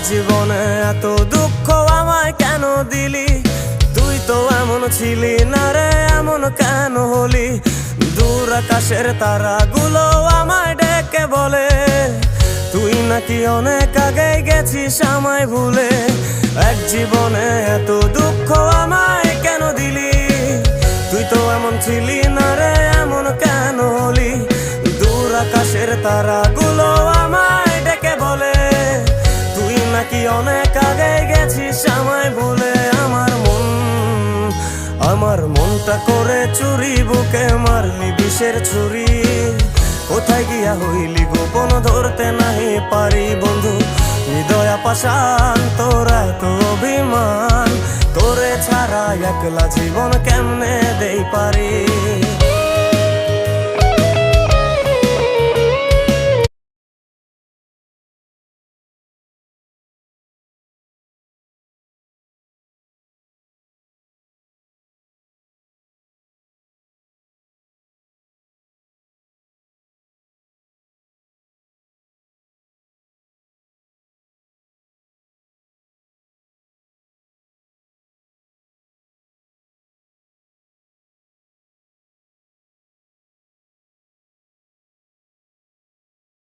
জীবনে এত দুঃখ আমায় কেন দিলি? তুই তো এমন ছিলি না রে, এমন কেন হলি? দূর আকাশের তারাগুলো আমায় ডেকে বলে তুই নাকি অনেক আগে গেছিস আমায় ভুলে। এক জীবনে এত দুঃখ আমায় কেন দিলি? তুই তো এমন ছিলি না রে, এমন কেন হলি? দূর আকাশের তারাগুলো আমায় ডেকে বলে তুই নাকি অনেক আগে গেছিস আমায় ভুলে। আমার মনটা করে চুরি, বুকে মারলি বিষের ছুরি। কোথায় গিয়া হইলি গোপন ধরতে নাহি পারি বন্ধু। হৃদয় পাষাণ তোর এত অভিমান, তোরে ছাড়া একলা জীবন কেমনে দেই পারি?